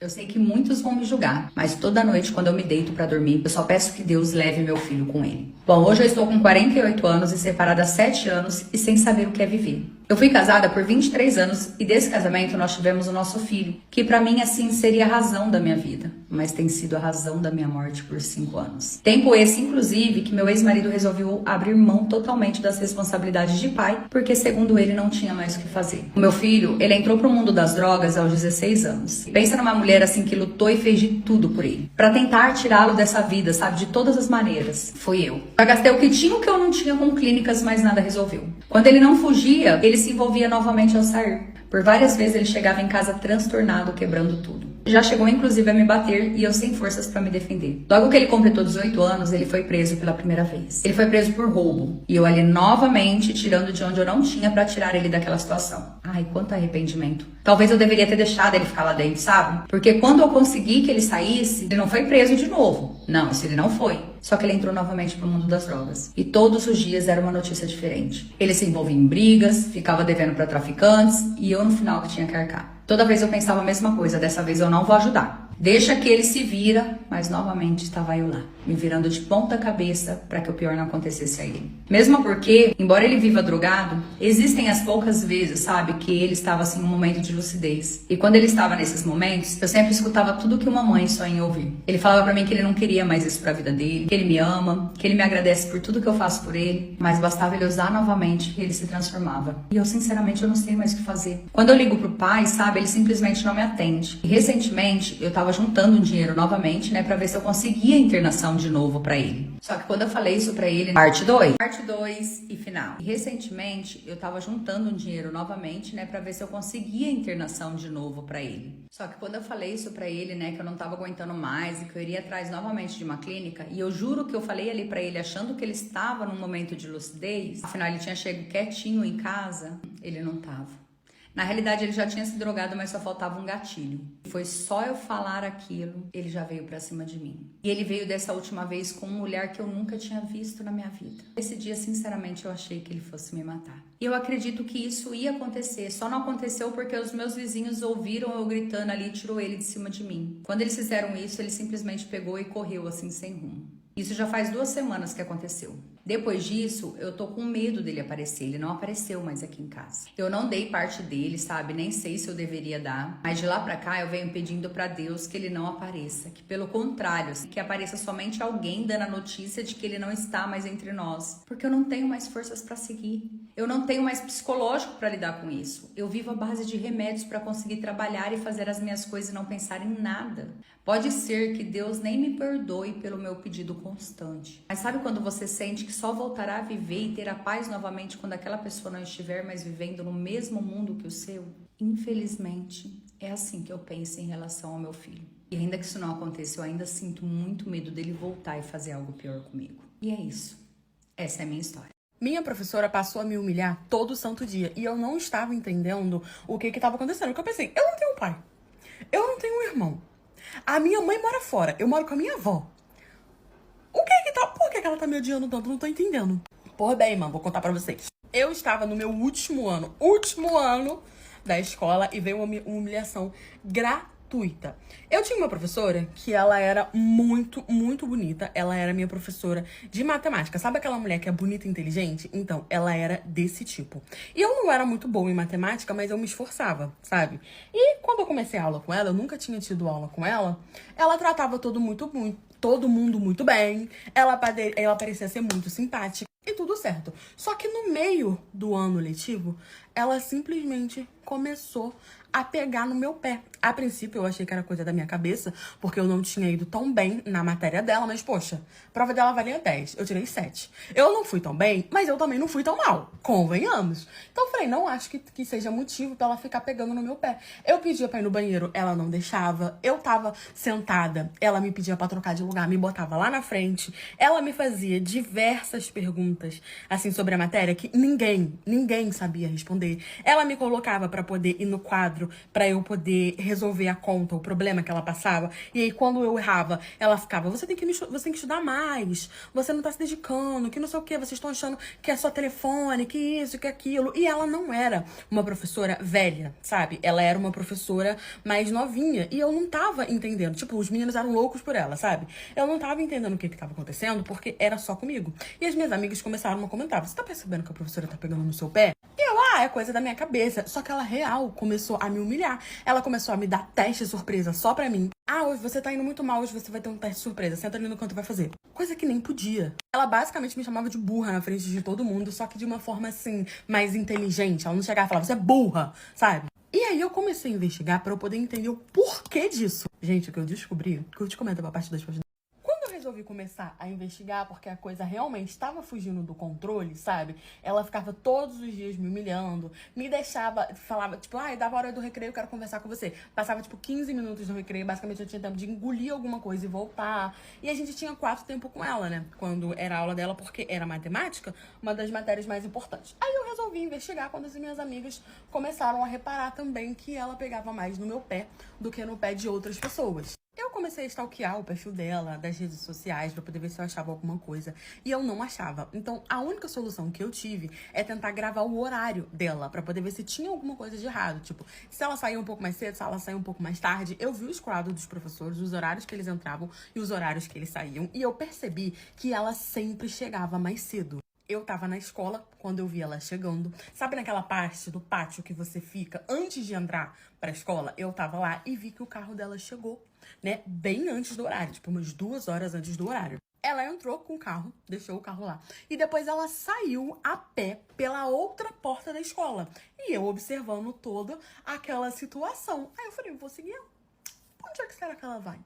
Eu sei que muitos vão me julgar, mas toda noite quando eu me deito pra dormir, eu só peço que Deus leve meu filho com ele. Bom, hoje eu estou com 48 anos e separada há 7 anos e sem saber o que é viver. Eu fui casada por 23 anos e desse casamento nós tivemos o nosso filho, que pra mim assim seria a razão da minha vida, mas tem sido a razão da minha morte por 5 anos. Tempo esse, inclusive, que meu ex-marido resolveu abrir mão totalmente das responsabilidades de pai, porque segundo ele não tinha mais o que fazer. O meu filho, ele entrou pro mundo das drogas aos 16 anos. Pensa numa mulher assim que lutou e fez de tudo por ele, pra tentar tirá-lo dessa vida, sabe, de todas as maneiras. Fui eu. Já gastei o que tinha e o que eu não tinha com clínicas, mas nada resolveu. Quando ele não fugia, ele se envolvia novamente ao sair. Por várias vezes ele chegava em casa transtornado, quebrando tudo. Já chegou inclusive a me bater e eu sem forças pra me defender. Logo que ele completou 18 anos, ele foi preso pela primeira vez. Ele foi preso por roubo. E eu ali novamente tirando de onde eu não tinha pra tirar ele daquela situação. Ai, quanto arrependimento. Talvez eu deveria ter deixado ele ficar lá dentro, sabe? Porque quando eu consegui que ele saísse, ele não foi preso de novo. Não, isso ele não foi. Só que ele entrou novamente pro mundo das drogas. E todos os dias era uma notícia diferente. Ele se envolvia em brigas, ficava devendo pra traficantes e eu no final que tinha que arcar. Toda vez eu pensava a mesma coisa, dessa vez eu não vou ajudar. Deixa que ele se vira, mas novamente estava eu lá, me virando de ponta cabeça para que o pior não acontecesse a ele. Mesmo porque, embora ele viva drogado, existem as poucas vezes, sabe, que ele estava assim em um momento de lucidez. E quando ele estava nesses momentos, eu sempre escutava tudo que uma mãe sonha em ouvir. Ele falava para mim que ele não queria mais isso pra vida dele, que ele me ama, que ele me agradece por tudo que eu faço por ele, mas bastava ele usar novamente e ele se transformava. E eu, sinceramente, eu não sei mais o que fazer. Quando eu ligo pro pai, sabe, ele simplesmente não me atende. E recentemente, eu tava juntando um dinheiro novamente, né, pra ver se eu conseguia internação de novo pra ele. Só que quando eu falei isso pra ele, parte 2 e final. E recentemente, eu tava juntando um dinheiro novamente, né, pra ver se eu conseguia internação de novo pra ele. Só que quando eu falei isso pra ele, né, que eu não tava aguentando mais e que eu iria atrás novamente de uma clínica, e eu juro que eu falei ali pra ele achando que ele estava num momento de lucidez, afinal ele tinha chegado quietinho em casa, ele não tava. Na realidade, ele já tinha se drogado, mas só faltava um gatilho. Foi só eu falar aquilo, ele já veio pra cima de mim. E ele veio dessa última vez com uma mulher que eu nunca tinha visto na minha vida. Esse dia, sinceramente, eu achei que ele fosse me matar. E eu acredito que isso ia acontecer. Só não aconteceu porque os meus vizinhos ouviram eu gritando ali e tirou ele de cima de mim. Quando eles fizeram isso, ele simplesmente pegou e correu assim, sem rumo. Isso já faz 2 semanas que aconteceu. Depois disso, eu tô com medo dele aparecer. Ele não apareceu mais aqui em casa. Eu não dei parte dele, sabe? Nem sei se eu deveria dar. Mas de lá pra cá, eu venho pedindo pra Deus que ele não apareça. Que pelo contrário, que apareça somente alguém dando a notícia de que ele não está mais entre nós. Porque eu não tenho mais forças pra seguir. Eu não tenho mais psicológico pra lidar com isso. Eu vivo à base de remédios pra conseguir trabalhar e fazer as minhas coisas e não pensar em nada. Pode ser que Deus nem me perdoe pelo meu pedido constante. Mas sabe quando você sente que só voltará a viver e ter a paz novamente quando aquela pessoa não estiver mais vivendo no mesmo mundo que o seu? Infelizmente, é assim que eu penso em relação ao meu filho. E ainda que isso não aconteça, eu ainda sinto muito medo dele voltar e fazer algo pior comigo. E é isso. Essa é a minha história. Minha professora passou a me humilhar todo santo dia e eu não estava entendendo o que estava acontecendo. Porque eu pensei, eu não tenho pai, eu não tenho um irmão, a minha mãe mora fora, eu moro com a minha avó. Por que ela tá me odiando tanto? Não tô entendendo. Por bem, mano, vou contar pra vocês. Eu estava no meu último ano da escola e veio uma humilhação gratuita. Eu tinha uma professora que ela era muito, muito bonita. Ela era minha professora de matemática. Sabe aquela mulher que é bonita e inteligente? Então, ela era desse tipo. E eu não era muito boa em matemática, mas eu me esforçava, sabe? E quando eu comecei a aula com ela, eu nunca tinha tido aula com ela, ela tratava todo mundo muito bem. Ela parecia ser muito simpática e tudo certo. Só que no meio do ano letivo, ela simplesmente começou a pegar no meu pé. A princípio, eu achei que era coisa da minha cabeça, porque eu não tinha ido tão bem na matéria dela, mas, poxa, a prova dela valia 10, eu tirei 7. Eu não fui tão bem, mas eu também não fui tão mal, convenhamos. Então, eu falei, não acho que seja motivo pra ela ficar pegando no meu pé. Eu pedia pra ir no banheiro, ela não deixava. Eu tava sentada, ela me pedia pra trocar de lugar, me botava lá na frente. Ela me fazia diversas perguntas, assim, sobre a matéria que ninguém sabia responder. fazer. Ela me colocava pra poder ir no quadro, pra eu poder resolver a conta, o problema que ela passava. E aí, quando eu errava, ela ficava, você tem que estudar mais, você não tá se dedicando, que não sei o que, vocês estão achando que é só telefone, que isso, que aquilo. E ela não era uma professora velha, sabe? Ela era uma professora mais novinha. E eu não tava entendendo. Tipo, os meninos eram loucos por ela, sabe? Eu não tava entendendo o que tava acontecendo, porque era só comigo. E as minhas amigas começaram a comentar, você tá percebendo que a professora tá pegando no seu pé? E eu, é coisa da minha cabeça. Só que ela real começou a me humilhar. Ela começou a me dar teste surpresa só pra mim. Hoje você tá indo muito mal, hoje você vai ter um teste surpresa. Senta ali no canto e vai fazer. Coisa que nem podia. Ela basicamente me chamava de burra na frente de todo mundo, só que de uma forma assim, mais inteligente. Ela não chegava e falava, você é burra, sabe? E aí eu comecei a investigar pra eu poder entender o porquê disso. Gente, o que eu descobri, que eu te comento pra parte das páginas. Quando eu resolvi começar a investigar, porque a coisa realmente estava fugindo do controle, sabe? Ela ficava todos os dias me humilhando, me deixava, falava, tipo, dava hora do recreio, eu quero conversar com você. Passava, tipo, 15 minutos no recreio, basicamente eu tinha tempo de engolir alguma coisa e voltar. E a gente tinha 4 tempos com ela, né? Quando era a aula dela, porque era matemática, uma das matérias mais importantes. Aí eu resolvi investigar quando as minhas amigas começaram a reparar também que ela pegava mais no meu pé do que no pé de outras pessoas. Eu comecei a stalkear o perfil dela, das redes sociais, pra poder ver se eu achava alguma coisa. E eu não achava. Então, a única solução que eu tive é tentar gravar o horário dela, pra poder ver se tinha alguma coisa de errado. Tipo, se ela saía um pouco mais cedo, se ela saía um pouco mais tarde. Eu vi os quadros dos professores, os horários que eles entravam e os horários que eles saíam. E eu percebi que ela sempre chegava mais cedo. Eu tava na escola quando eu vi ela chegando. Sabe naquela parte do pátio que você fica antes de entrar pra escola? Eu tava lá e vi que o carro dela chegou, né? Bem antes do horário, tipo umas 2 horas antes do horário. Ela entrou com o carro, deixou o carro lá. E depois ela saiu a pé pela outra porta da escola. E eu observando toda aquela situação. Aí eu falei, vou seguir ela. Onde é que será que ela vai?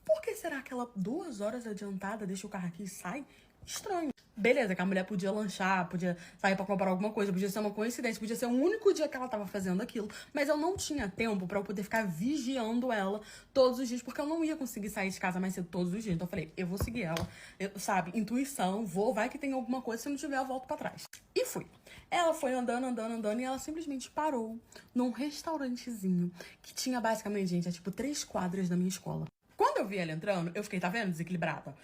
Por que será que ela, 2 horas adiantada, deixa o carro aqui e sai? Estranho. Beleza, que a mulher podia lanchar, podia sair pra comprar alguma coisa, podia ser uma coincidência, podia ser o único dia que ela tava fazendo aquilo, mas eu não tinha tempo pra eu poder ficar vigiando ela todos os dias, porque eu não ia conseguir sair de casa mais cedo todos os dias. Então eu falei, eu vou seguir ela, sabe, intuição, vai que tem alguma coisa, se não tiver eu volto pra trás. E fui. Ela foi andando e ela simplesmente parou num restaurantezinho que tinha basicamente, gente, tipo 3 quadras da minha escola. Quando eu vi ela entrando, eu fiquei, tá vendo, desequilibrada?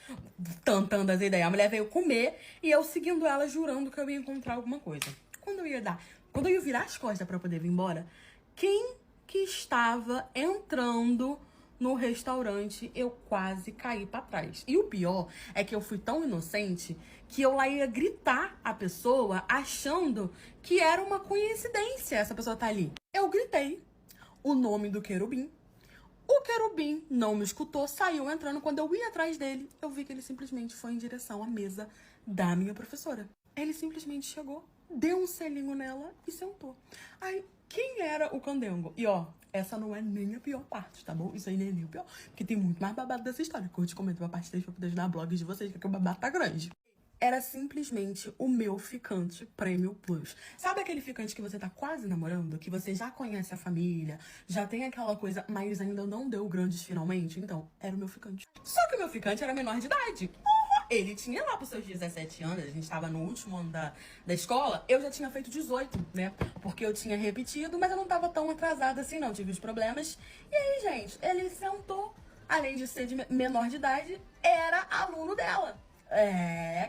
Tantando as ideias. A mulher veio comer e eu seguindo ela, jurando que eu ia encontrar alguma coisa. Quando eu ia virar as costas pra poder vir embora, quem que estava entrando no restaurante, eu quase caí pra trás. E o pior é que eu fui tão inocente que eu lá ia gritar a pessoa achando que era uma coincidência essa pessoa tá ali. Eu gritei o nome do querubim. O querubim não me escutou, saiu entrando. Quando eu ia atrás dele, eu vi que ele simplesmente foi em direção à mesa da minha professora. Ele simplesmente chegou, deu um selinho nela e sentou. Aí, quem era o candengo? E ó, essa não é nem a pior parte, tá bom? Isso aí nem é nem o pior, porque tem muito mais babado dessa história. Que eu te comento uma parte 3 pra poder ajudar blogs de vocês, que o babado tá grande. Era simplesmente o meu ficante Prêmio Plus. Sabe aquele ficante que você tá quase namorando? Que você já conhece a família, já tem aquela coisa, mas ainda não deu grandes finalmente? Então, era o meu ficante. Só que o meu ficante era menor de idade. Ele tinha lá pros seus 17 anos, a gente tava no último ano da escola, eu já tinha feito 18, né? Porque eu tinha repetido, mas eu não tava tão atrasada assim não, tive os problemas. E aí, gente, ele sentou, além de ser de menor de idade, era aluno dela.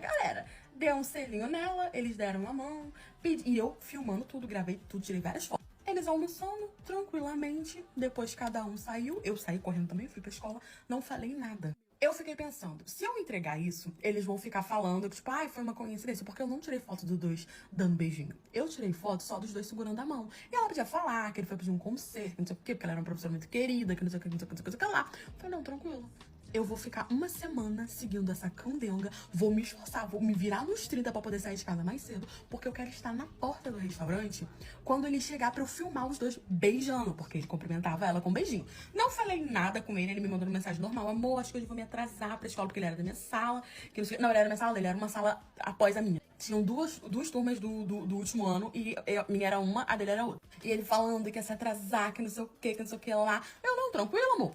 Galera, deu um selinho nela, eles deram a mão, e eu filmando tudo, gravei tudo, tirei várias fotos. Eles almoçando tranquilamente, depois cada um saiu, eu saí correndo também, fui pra escola, não falei nada. Eu fiquei pensando, se eu entregar isso, eles vão ficar falando, tipo, foi uma coincidência, porque eu não tirei foto dos dois dando beijinho. Eu tirei foto só dos dois segurando a mão. E ela podia falar que ele foi pedir um conselho, que não sei o quê, porque ela era uma professora muito querida, que não sei o que, não sei o que, não sei o que lá. Eu falei, não, tranquilo. Eu vou ficar uma semana seguindo essa candenga, vou me esforçar, vou me virar nos 30 pra poder sair de casa mais cedo, porque eu quero estar na porta do restaurante quando ele chegar pra eu filmar os dois beijando, porque ele cumprimentava ela com um beijinho. Não falei nada com ele, ele me mandou uma mensagem normal, amor, acho que hoje eu vou me atrasar pra escola, porque ele era da minha sala, que não, ele era da minha sala dele, era uma sala após a minha. Tinham duas turmas do último ano, e a minha era uma, a dele era outra. E ele falando que ia se atrasar, que não sei o que não sei o que lá. Eu, não, tranquilo, amor.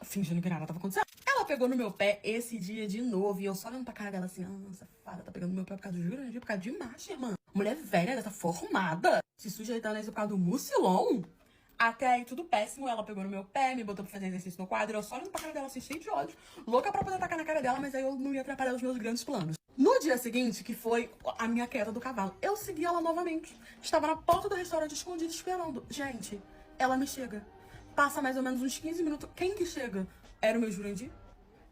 Fingindo que nada tava acontecendo. Ela pegou no meu pé esse dia de novo. E eu só olhando pra cara dela assim, safada, tá pegando no meu pé por causa do grande, por causa de macho, irmã. Mulher velha, dessa formada, se sujeitando a isso por causa do mucilão. Até aí, tudo péssimo. Ela pegou no meu pé, me botou pra fazer exercício no quadro. Eu só olhando pra cara dela, assim, cheio de ódio. Louca pra poder tacar na cara dela, mas aí eu não ia atrapalhar os meus grandes planos. No dia seguinte, que foi a minha queda do cavalo, eu segui ela novamente. Estava na porta do restaurante escondida esperando. Gente, ela me chega. Passa mais ou menos uns 15 minutos. Quem que chega? Era o meu Jurandir?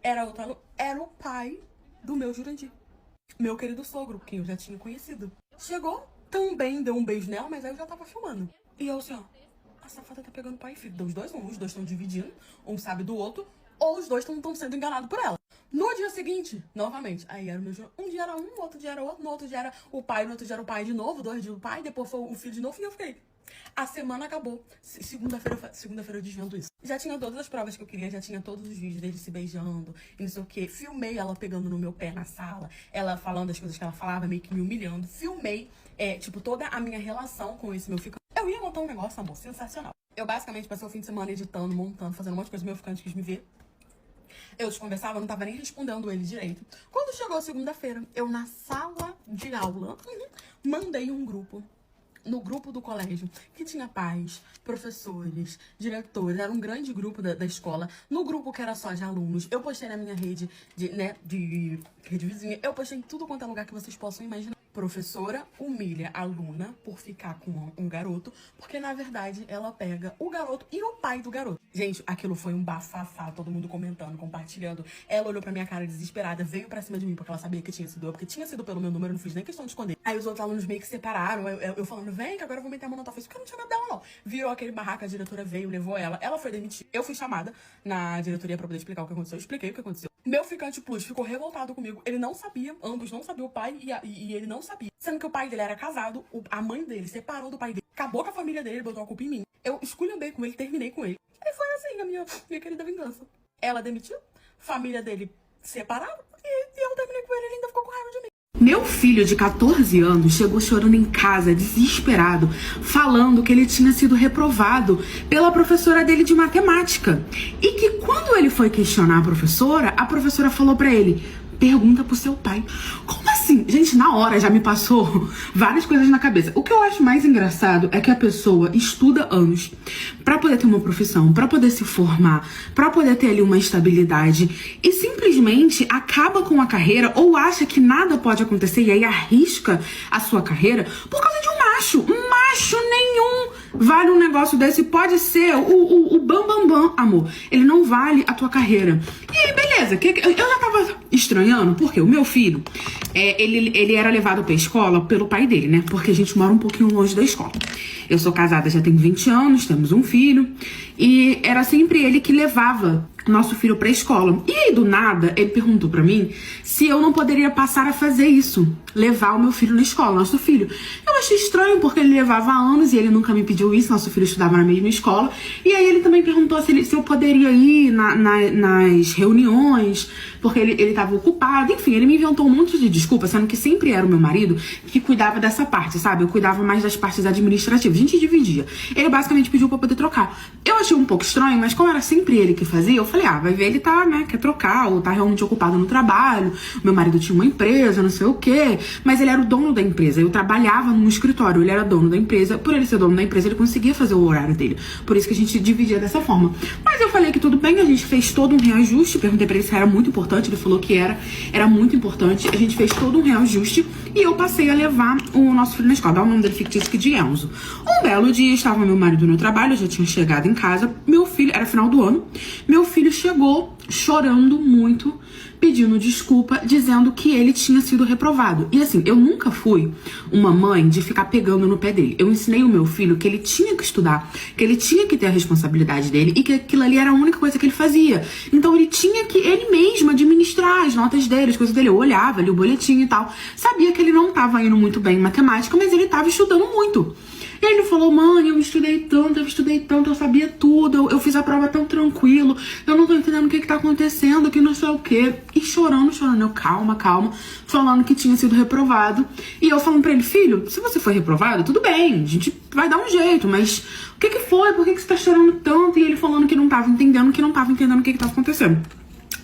Era outro aluno? Era o pai do meu Jurandir. Meu querido sogro, quem eu já tinha conhecido. Chegou, também deu um beijo nela, mas aí eu já tava filmando. E eu assim, ó, a safada tá pegando pai e filho. Os dois estão dividindo, um sabe do outro, ou os dois estão sendo enganados por ela. No dia seguinte, novamente, aí era o meu Jurandir. Um dia era um, no outro dia era outro, no outro dia era o pai, no outro dia era o pai de novo, 2 dias o pai, depois foi o filho de novo e eu fiquei. A semana acabou. Segunda-feira eu desvendo isso. Já tinha todas as provas que eu queria, já tinha todos os vídeos dele se beijando e não sei o que. Filmei ela pegando no meu pé na sala, ela falando as coisas que ela falava, meio que me humilhando. Filmei, toda a minha relação com esse meu ficante. Eu ia montar um negócio, amor, sensacional. Eu basicamente passei o fim de semana editando, montando, fazendo um monte de coisa. Meu ficante quis me ver. Eu desconversava, eu não tava nem respondendo ele direito. Quando chegou a segunda-feira, eu na sala de aula, mandei um grupo. No grupo do colégio, que tinha pais, professores, diretores, era um grande grupo da escola. No grupo que era só de alunos, eu postei na minha rede de rede vizinha, eu postei em tudo quanto é lugar que vocês possam imaginar. Professora humilha a aluna por ficar com um garoto, porque na verdade ela pega o garoto e o pai do garoto. Gente, aquilo foi um bafafá, todo mundo comentando, compartilhando. Ela olhou pra minha cara desesperada, veio pra cima de mim, porque ela sabia que tinha sido eu, porque tinha sido pelo meu número, eu não fiz nem questão de esconder. Aí os outros alunos meio que separaram, eu falando, vem que agora eu vou meter a mão na tua face, porque eu não tinha medo dela não. Virou aquele barraco, a diretora veio, levou ela foi demitida. Eu fui chamada na diretoria pra poder explicar o que aconteceu, eu expliquei o que aconteceu. Meu ficante plus ficou revoltado comigo, ele não sabia, ambos não sabiam, o pai e ele não sabia. Sendo que o pai dele era casado, a mãe dele separou do pai dele, acabou com a família dele, botou a culpa em mim. Eu esculhambei com ele, terminei com ele. Aí foi assim a minha querida vingança. Ela demitiu, família dele separaram e eu terminei com ele, ele ainda ficou com raiva de mim. Meu filho de 14 anos chegou chorando em casa, desesperado, falando que ele tinha sido reprovado pela professora dele de matemática. E que quando ele foi questionar a professora falou pra ele, pergunta pro seu pai. Como assim? Gente, na hora já me passou várias coisas na cabeça. O que eu acho mais engraçado é que a pessoa estuda anos pra poder ter uma profissão, pra poder se formar, pra poder ter ali uma estabilidade e simplesmente acaba com a carreira ou acha que nada pode acontecer e aí arrisca a sua carreira por causa de um macho. Um macho nenhum vale um negócio desse. Pode ser o bam, amor. Ele não vale a tua carreira. E aí, beleza. Eu já tava estranhando, porque o meu filho, ele era levado pra escola pelo pai dele, né? Porque a gente mora um pouquinho longe da escola. Eu sou casada, já tenho 20 anos, temos um filho. E era sempre ele que levava nosso filho pra escola. E aí, do nada, ele perguntou pra mim se eu não poderia passar a fazer isso. Levar o meu filho na escola, nosso filho. Eu achei estranho, porque ele levava há anos e ele nunca me pediu isso. Nosso filho estudava na mesma escola. E aí ele também perguntou se eu poderia ir nas reuniões, porque ele tava ocupado. Enfim, ele me inventou um monte de desculpas, sendo que sempre era o meu marido que cuidava dessa parte, sabe? Eu cuidava mais das partes administrativas. A gente dividia. Ele basicamente pediu pra poder trocar. Eu achei um pouco estranho, mas como era sempre ele que fazia, eu falei, vai ver, ele tá, né, quer trocar, ou tá realmente ocupado no trabalho. Meu marido tinha uma empresa, não sei o quê, mas ele era o dono da empresa. Eu trabalhava num escritório, ele era dono da empresa. Por ele ser dono da empresa, ele conseguia fazer o horário dele. Por isso que a gente dividia dessa forma. Mas eu falei que tudo bem, a gente fez todo um reajuste. Perguntei pra ele se era muito importante, ele falou que era muito importante. A gente fez todo um reajuste e eu passei a levar o nosso filho na escola. Dá o nome dele fictício aqui de Enzo. Um belo dia, estava meu marido no trabalho, eu já tinha chegado em casa. Meu filho, era final do ano, meu filho chegou chorando muito, pedindo desculpa, dizendo que ele tinha sido reprovado. E assim, eu nunca fui uma mãe de ficar pegando no pé dele. Eu ensinei o meu filho que ele tinha que estudar, que ele tinha que ter a responsabilidade dele e que aquilo ali era a única coisa que ele fazia. Então ele tinha que, ele mesmo, administrar as notas dele, as coisas dele. Eu olhava ali o boletim e tal. Sabia que ele não estava indo muito bem em matemática, mas ele estava estudando muito. E ele falou, mãe, eu estudei tanto, eu sabia tudo, eu fiz a prova tão tranquilo, eu não tô entendendo o que tá acontecendo, que não sei o quê. E chorando, eu, calma, falando que tinha sido reprovado. E eu falando pra ele, filho, se você foi reprovado, tudo bem, a gente vai dar um jeito, mas o que foi? Por que você tá chorando tanto? E ele falando que não tava entendendo o que tava acontecendo.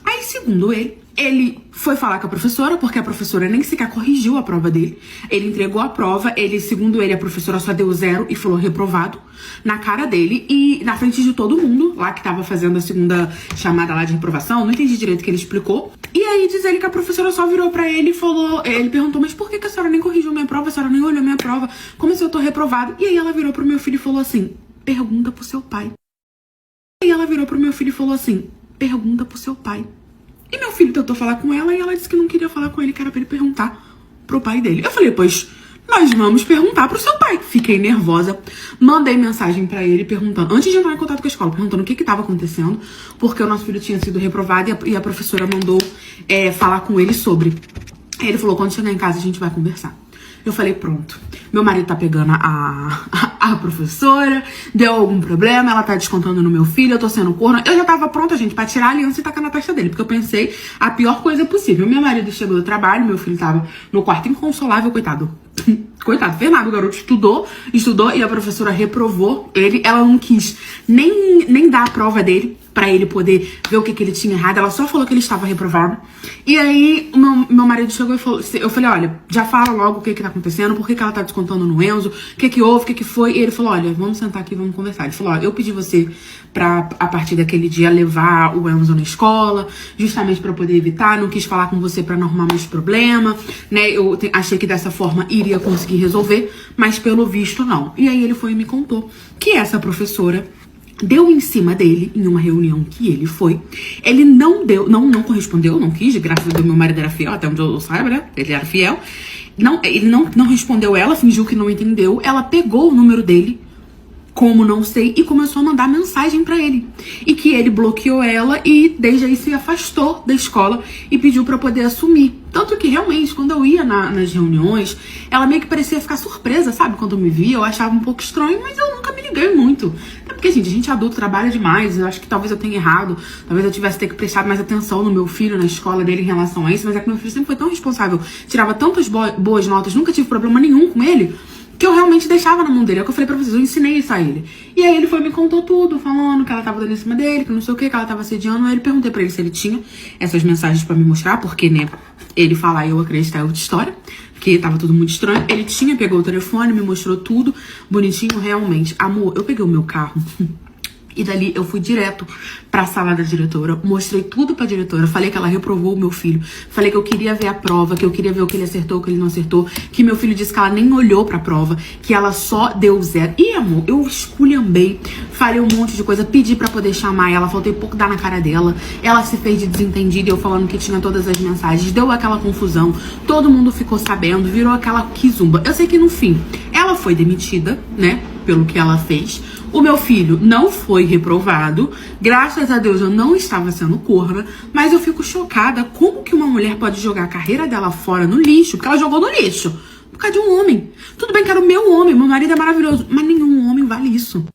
Aí, segundo ele, Ele foi falar com a professora, porque a professora nem sequer corrigiu a prova dele. Ele entregou a prova, segundo ele, a professora só deu 0 e falou reprovado na cara dele e na frente de todo mundo lá que tava fazendo a segunda chamada lá de reprovação. Não entendi direito o que ele explicou. E aí diz ele que a professora só virou pra ele e falou, ele perguntou, mas por que a senhora nem corrigiu minha prova? A senhora nem olhou minha prova? Como se eu tô reprovado? E aí ela virou pro meu filho e falou assim, pergunta pro seu pai. E aí ela virou pro meu filho e falou assim, pergunta pro seu pai. E meu filho tentou falar com ela e ela disse que não queria falar com ele, que era pra ele perguntar pro pai dele. Eu falei, pois nós vamos perguntar pro seu pai. Fiquei nervosa, mandei mensagem pra ele perguntando, antes de entrar em contato com a escola, perguntando o que tava acontecendo, porque o nosso filho tinha sido reprovado e a professora mandou falar com ele sobre. Aí ele falou, quando chegar em casa a gente vai conversar. Eu falei, pronto, meu marido tá pegando a professora, deu algum problema, ela tá descontando no meu filho, eu tô sendo corna. Eu já tava pronta, gente, pra tirar a aliança e tacar na testa dele, porque eu pensei a pior coisa possível. Meu marido chegou do trabalho, meu filho tava no quarto inconsolável, coitado. Coitado, fez nada, o garoto estudou e a professora reprovou ele. Ela não quis nem dar a prova dele pra ele poder ver o que ele tinha errado. Ela só falou que ele estava reprovado. E aí, meu marido chegou e falou, eu falei, olha, já fala logo o que tá acontecendo, por que ela tá descontando no Enzo, o que houve, o que foi. E ele falou, olha, vamos sentar aqui, vamos conversar. Ele falou, ó, eu pedi você pra, a partir daquele dia, levar o Enzo na escola, justamente pra poder evitar, não quis falar com você pra não arrumar mais problema, né, eu achei que dessa forma iria conseguir resolver, mas pelo visto não. E aí ele foi e me contou que essa professora deu em cima dele em uma reunião que ele foi. Ele não correspondeu, não quis, graças a Deus meu marido era fiel, até onde eu saiba, né? Ele era fiel. Ele não respondeu ela, fingiu que não entendeu. Ela pegou o número dele, como não sei, e começou a mandar mensagem pra ele. E que ele bloqueou ela e desde aí se afastou da escola e pediu pra poder assumir. Tanto que realmente, quando eu ia nas reuniões, ela meio que parecia ficar surpresa, sabe? Quando eu me via, eu achava um pouco estranho, mas eu nunca me liguei muito. Até porque, gente, a gente adulto trabalha demais, eu acho que talvez eu tenha errado, talvez eu tivesse que prestar mais atenção no meu filho, na escola dele em relação a isso, mas é que meu filho sempre foi tão responsável, tirava tantas boas notas, nunca tive problema nenhum com ele, que eu realmente deixava na mão dele. É o que eu falei pra vocês, eu ensinei isso a ele. E aí ele foi e me contou tudo, falando que ela tava dando em cima dele, que não sei o que ela tava assediando. Aí eu perguntei pra ele se ele tinha essas mensagens pra me mostrar, porque, né, ele falar e eu acreditar é outra história, porque tava tudo muito estranho. Ele tinha, pegou o telefone, me mostrou tudo, bonitinho, realmente. Amor, eu peguei o meu carro e dali eu fui direto pra sala da diretora, mostrei tudo pra diretora, falei que ela reprovou o meu filho, falei que eu queria ver a prova, que eu queria ver o que ele acertou, o que ele não acertou, que meu filho disse que ela nem olhou pra prova, que ela só deu 0. E amor, eu esculhambei, falei um monte de coisa, pedi pra poder chamar ela, faltei pouco dar na cara dela, ela se fez de desentendida, eu falando que tinha todas as mensagens, deu aquela confusão, todo mundo ficou sabendo, virou aquela quizumba. Eu sei que no fim, ela foi demitida, né, pelo que ela fez. O meu filho não foi reprovado, graças a Deus eu não estava sendo corna, mas eu fico chocada como que uma mulher pode jogar a carreira dela fora no lixo, porque ela jogou no lixo, por causa de um homem. Tudo bem que era o meu homem, meu marido é maravilhoso, mas nenhum homem vale isso.